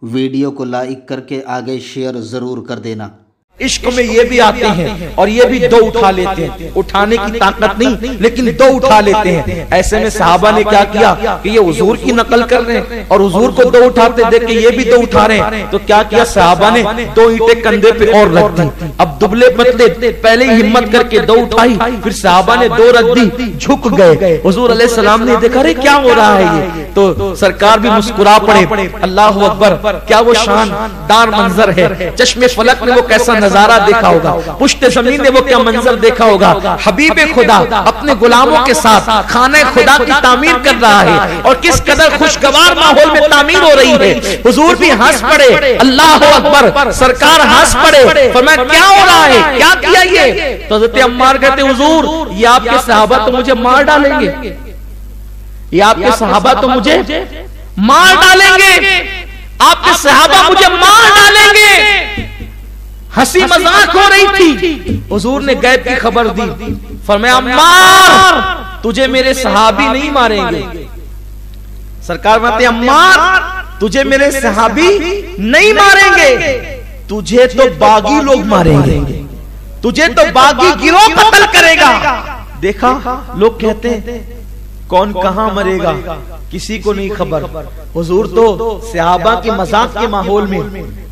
Video को like करके आगे शेयर जरूर कर देना। इश्क में ये भी आते हैं और ये भी दो उठा लेते हैं, उठाने की ताकत नहीं लेकिन दो उठा लेते हैं। ऐसे में सहाबा ने क्या किया कि ये हुजूर की नकल कर रहे हैं और हुजूर को दो उठाते देख के ये भी दो उठा रहे हैं, तो क्या किया सहाबा ने दो ईंटें कंधे पे और रख दी। अब दुबले पतले पहले ही हिम्मत करके दो उठाई, फिर सहाबा ने दो रख दी, झुक गए। हुजूर अलैहि सलाम ने देखा अरे क्या हो रहा है ये, तो सरकार भी मुस्कुरा पड़े। अल्लाह अकबर, क्या वो शानदार मंजर है। चश्मे फलक में वो कैसा नजारा देखा होगा, पुश्ते जमीन ने वो क्या मंजर देखा होगा। हबीबे खुदा अपने गुलामों के साथ खाने खुदा की तामीर कर रहा है और किस कदर खुशगवार माहौल में तामीर हो रही है। हुजूर भी हंस पड़े, अल्लाह अकबर, सरकार हंस पड़े, फरमाया क्या हो रहा है, क्या किया ये। तो हज़रत अम्मार कहते हुजूर ये आपके सहाबा तो मुझे मार डालेंगे, ये आपके सहाबा तो मुझे मार डालेंगे, आपके सहाबा मुझे मार डालेंगे। हंसी मजाक हो रही थी। हुजूर ने गैब की खबर दी, फरमाया अम्मार तुझे मेरे सहाबी नहीं मारेंगे। सरकार कहते अम्मार तुझे मेरे सहाबी नहीं मारेंगे, तुझे तो बागी लोग मारेंगे, तुझे तो बागी गिरोह कत्ल करेगा। देखा लोग कहते हैं कौन कहां मरेगा किसी को नहीं खबर। हुजूर तो सहाबा के मजाक के माहौल में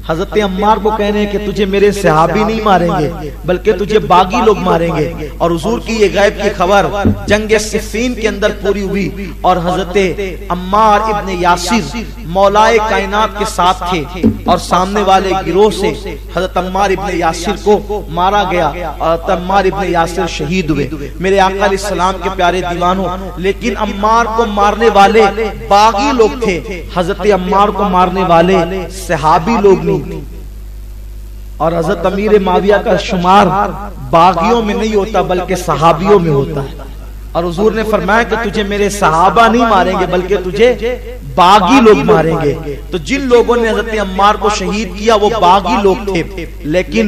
हजरत अम्मार को कह रहे हैं कि तुझे मेरे सहाबी नहीं मारेंगे बल्कि तुझे बागी लोग मारेंगे। और हुजूर की ये गैब की खबर जंग सिफ़ीन के अंदर पूरी हुई और हजरत अम्मार इब्ने यासिर मौलाए कायनात के साथ थे और सामने वाले गिरोह से हजरत अम्मार इब्ने यासिर को मारा गया और अम्मार इब्ने यासिर शहीद हुए। मेरे आका अलैहिस्सलाम के प्यारे दीवानों, लेकिन अम्मार को मारने वाले बागी लोग थे, हजरत अम्मार को मारने वाले सहाबी लोग नहीं। और हजरत अमीर माविया का शुमार बागियों में नहीं होता बल्कि सहाबियों में होता है। और हुजूर ने फरमाया कि तुझे मेरे सहाबा नहीं मारेंगे बल्कि तुझे बागी लोग मारेंगे। तो जिन लोगों ने हजरत अम्मार को शहीद किया वो बागी लोग थे, लेकिन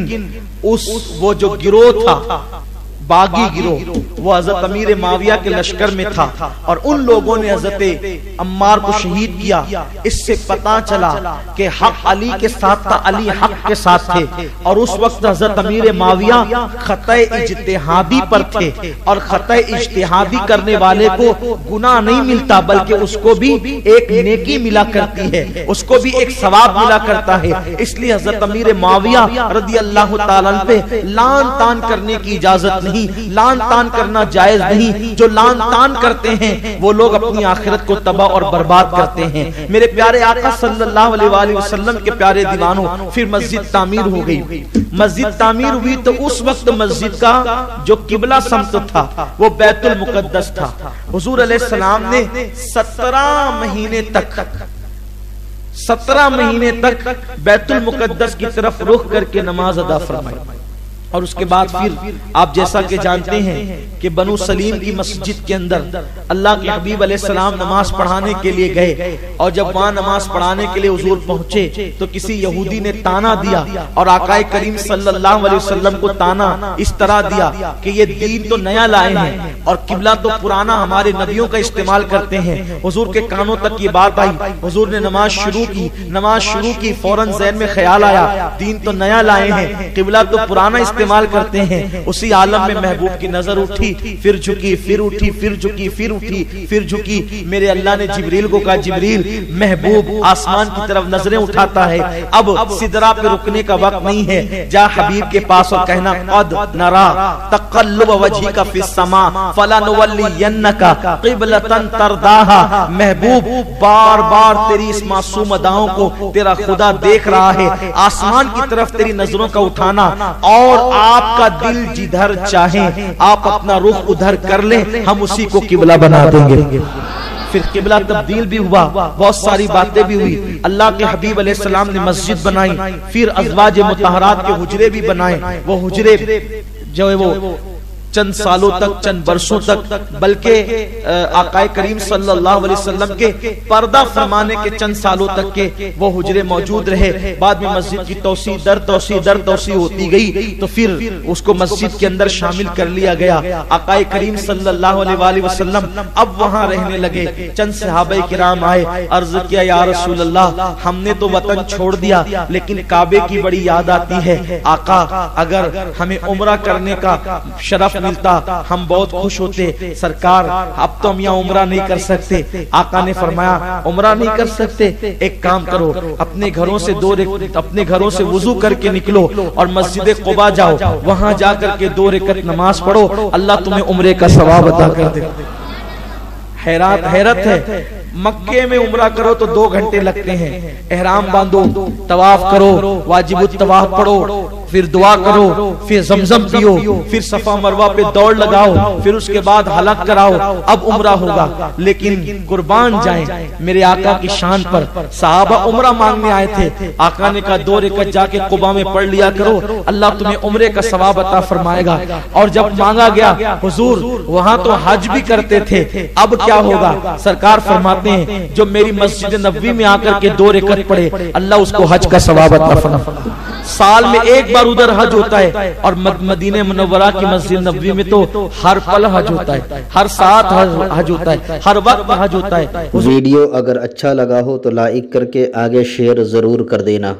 वो जो गिरोह था बागी गिरोह वो हजरत अमीर माविया के लश्कर में था और उन लोगों ने हजरत अम्मार को शहीद किया। इससे पता चला कि हक अली के साथ था, अली हक के साथ थे। और उस वक्त हजरत अमीर माविया खतए इज्तिहादी पर थे और खतए इज्तिहादी करने वाले को गुनाह नहीं मिलता बल्कि उसको भी एक नेकी मिला करती है, उसको भी एक सवाब मिला करता है। इसलिए हजरत अमीर माविया रज़ी अल्लाह ताला अन्हु पे लान तान करने की इजाजत नहीं, लान तान करना जायज नहीं। जो लान तान करते हैं वो लोग अपनी आखिरत को तबाह और बर्बाद करते हैं। मेरे प्यारे आका सल्लल्लाहु अलैहि वसल्लम के प्यारे दीवानों, फिर मस्जिद तामीर हो गई। मस्जिद तामीर हुई तो उस वक्त मस्जिद का जो किबला समत था वो बैतुल मुकद्दस था। हुजूर अलैहिस्सलाम ने 17 महीने तक बैतुल मुकद्दस की तरफ रुख करके नमाज अदा फरमाई। और उसके बाद फिर आप जैसा कि जानते हैं कि बनु सलीम की मस्जिद के अंदर अल्लाह के हबीब अलैहिस्सलाम नमाज पढ़ाने के लिए गए और जब वहां नमाज पढ़ाने के लिए हुजूर पहुंचे तो किसी यहूदी ने ताना दिया और आकाए करीम सल्लल्लाहु अलैहि वसल्लम को ताना इस तरह दिया कि ये दीन तो नया लाए हैं और किबला तो पुराना हमारे नबियों का इस्तेमाल करते हैं। हुजूर के कानों तक ये बात आई, हुजूर ने नमाज शुरू की फौरन ज़हन में ख्याल आया दीन तो नया लाए हैं, किबला तो पुराना इस्तेमाल करते हैं। उसी आलम में महबूब की नजर उठी, फिर झुकी, फिर उठी, फिर झुकी, फिर उठी, फिर झुकी। मेरे अल्लाह ने जिब्रील को कहा जिब्रील महबूब आसमान की तरफ नजरें उठाता है, अब सिदरा पे रुकने का वक्त नहीं है, जा हबीब के पास और कहना कद नरा तक़ल्लुब वजहिका फिस समा फलनुवल्लियन्नका क़िबलतन तरदाहा। महबूब बार बार तेरी इस मासूम अदाओं को तेरा खुदा देख रहा है, आसमान की तरफ तेरी नजरों का उठाना और आपका दिल जिधर चाहे आप अपना रुख उधर कर ले, हम उसी को किबला बना देंगे। फिर किबला तब्दील भी हुआ, बहुत सारी बातें भी हुई। अल्लाह के हबीब अलैहिस्सलाम ने मस्जिद बनाई, फिर अज़वाज मुतहरात के हुजरे भी बनाए। वो हुजरे जो है वो चंद सालों तक, चंद बरसों तक, बल्कि आकाए करीम सल्लल्लाहु अलैहि वसल्लम के पर्दा फरमाने के चंद सालों तक के वो हुजरे मौजूद रहे। बाद में मस्जिद की तौसी दर तौसी होती गई, तो फिर उसको मस्जिद के अंदर शामिल कर लिया गया। आकाए करीम सल्लल्लाहु अलैहि वसल्लम अब वहां रहने लगे। चंद सहाबा किराम आए, अर्ज किया या रसूल अल्लाह, हमने तो वतन छोड़ दिया लेकिन काबे की बड़ी याद आती है। आका, अगर हमें उम्रा करने का शरफ मिलता हम बहुत खुश होते। सरकार, अब तो हम यहाँ उम्रा नहीं कर सकते। आका ने फरमाया, उम्रा नहीं कर सकते, एक काम करो, अपने घरों से वुजू करके निकलो और मस्जिद कुबा जाओ, वहां जाकर के 2 रकअत नमाज पढ़ो, अल्लाह तुम्हें उम्रे का सवाब अता कर दे। हैरत है, मक्के में उम्रा करो तो 2 घंटे लगते हैं। एहराम बांधो, तवाफ करो, वाजिबुत तवाफ पढ़ो, फिर दुआ करो, फिर जमजम पियो, फिर सफा मरवा पे दौड़ लगाओ, फिर उसके बाद हलक कराओ, अब उम्रा होगा। लेकिन कुर्बान जाएं मेरे आका की शान पर। सहाबा उम्रा मांगने आए थे, आका ने कहा 2 रकअत जाके कुबा में पढ़ लिया करो, अल्लाह तुम्हें उम्रे का सवाब अता फरमाएगा। और जब मांगा गया, हुजूर वहां तो हज भी करते थे, अब क्या होगा? सरकार फरमाते हैं, जो मेरी मस्जिद नबवी में आकर के 2 रकअत पढ़े, अल्लाह उसको हज का सवाब अता फरमाएगा। साल में एक बार उधर हज होता है, और मदीने मुनव्वरा की मस्जिद नबवी में तो हर पल हज होता है, हर साथ हज होता है, हर वक्त हज होता है। वीडियो अगर अच्छा लगा हो तो लाइक करके आगे शेयर जरूर कर देना।